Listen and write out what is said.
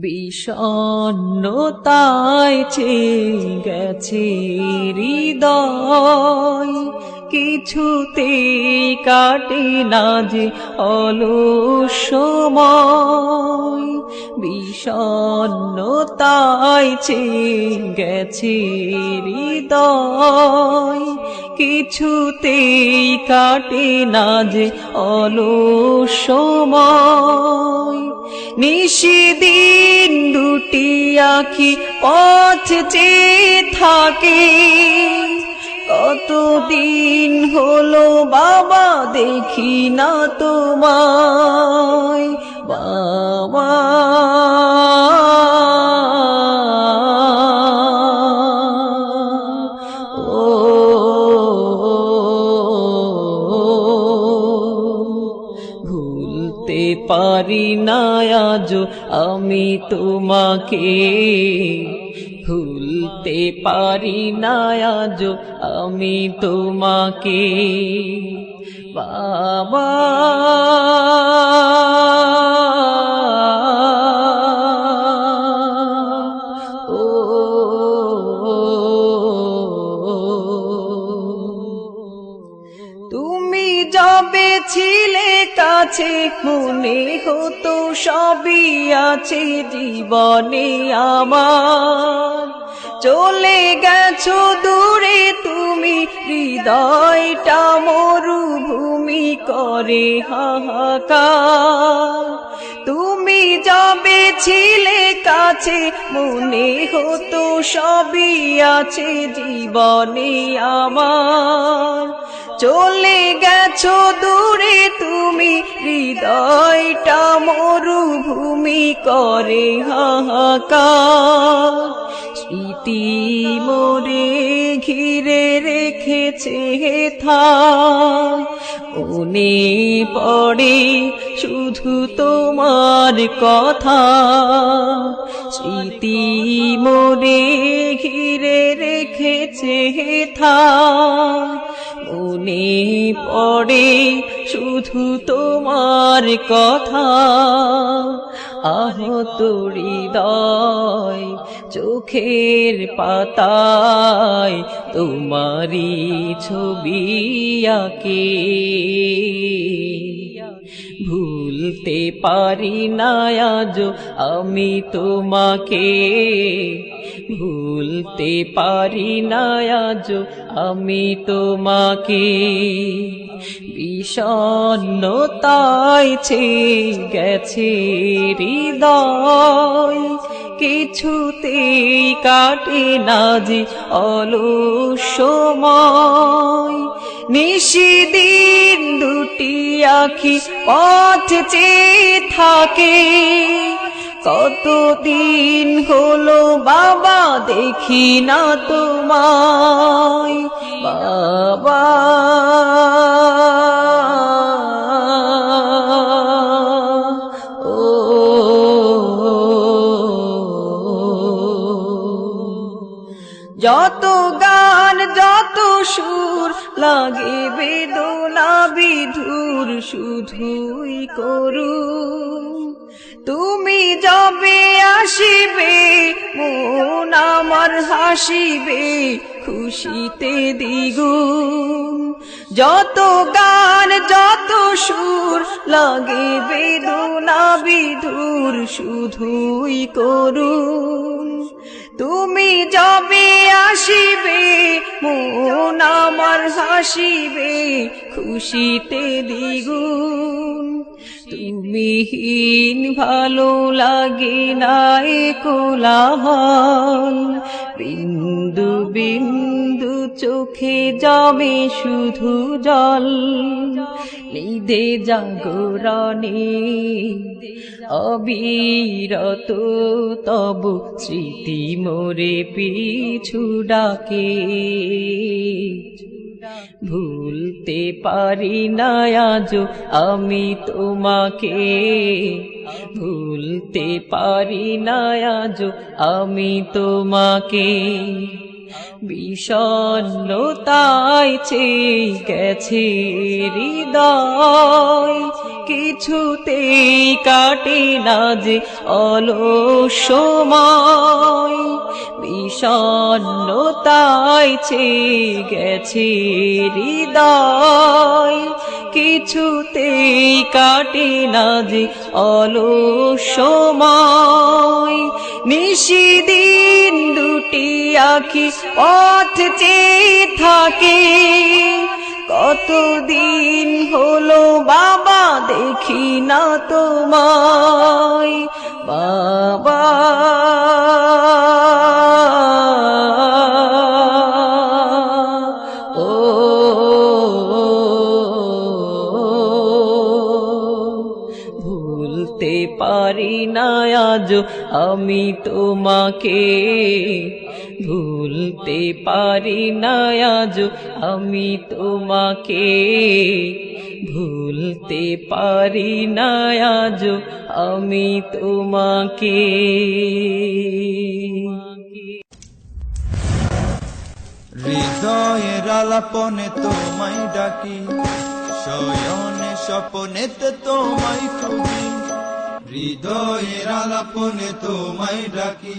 বিষণ্ণতায় ছেয়ে গেছে হৃদয়, কিছুতেই কাটে না যে অলস সময়। বিষণ্ণতায় ছেয়ে গেছে হৃদয়, কিছুতেই কাটে না যে অলস সময়। নিশিদিন দুটি আঁখি পথ চেয়ে থাকে, কতদিন হলো বাবা দেখি না তোমায়। বাবা ভুলতে পারি না আজ আমি তোমাকে, ভুলতে পারি না আজ আমি তোমাকে। বাবা তুমি যবে ছিলে কাছে মনে হতো সবই আছে জীবনে আমার। চলে গেছো দূরে তুমি, হৃদয়টা মরুভূমি করে হাহাকার। তুমি যবে ছিলে কাছে মনে হতো সবই আছে জীবনে আমার। চলে গেছো দূরে তুমি, হৃদয়টা মরুভূমি করে হাহাকার। স্মৃতি মোরে ঘিরে রেখেছে হেথায়, মনে পড়ে শুধু তোমার কথা। স্মৃতি মোরে ঘিরে রেখেছে হেথায়, মনে পড়ে শুধু তোমার কথা। আহত হৃদয় চোখের পাতায় তোমারি ছবি আঁকে। ভুলতে পারি না আজ আমি তোমাকে, ভুলতে পারি না আজ আমি তোমাকে। বিষণ্ণতায় ছেয়ে গেছে হৃদয়, কিছুতেই কাটে না যে অলস সময়। নিশিদিন দুটি আঁখি পথ চেয়ে থাকে, কতদিন হলো বাবা দেখি না তোমায়। বাবা যত গান যত সুর লাগে বেদনা বিধুর শুধুই করুন। তুমি যবে আসিবে মন আমার হাসিবে খুশিতে দ্বিগুণ। যত গান যত সুর লাগে বেদনা বিধুর শুধুই করুন। তুমি যবে আসিবে মন আমার হাসিবে খুশিতে দ্বিগুণ। তুমিহীন ভালো লাগে না এ কোলাহল, বিন্দু বিন্দু চোখে জমে শুধু জল। নিদে জাগরণে অবিরত তব স্মৃতি মোরে পিছু ডাকে। ভুলতে পারি না আজ আমি তোমাকে, ভুলতে পারি না আজ আমি তোমাকে। বিষণ্ণতায় ছেয়ে গেছে হৃদয়, কিছুতেই কাটে না যে অলস সময়, বিষণ্ণতায় ছেয়ে গেছে হৃদয়, কিছুতেই কাটে না যে অলস সময়। নিশিদিন দুটি আঁখি পথ চেয়ে থাকে, কতদিন হলো বাবা দেখি না তোমায়, বাবা ও ভুলতে পারি না আজ আমি তোমাকে, ভুলতে পারি না আজ আমি তোমাকে, ভুলতে পারি না আজ আমি তোমাকে। হৃদয়ের আলাপনে তোমায় ডাকি, শয়নে স্বপনেতে তোমায় খুঁজি, হৃদয়ের আলাপনে তোমায় ডাকি।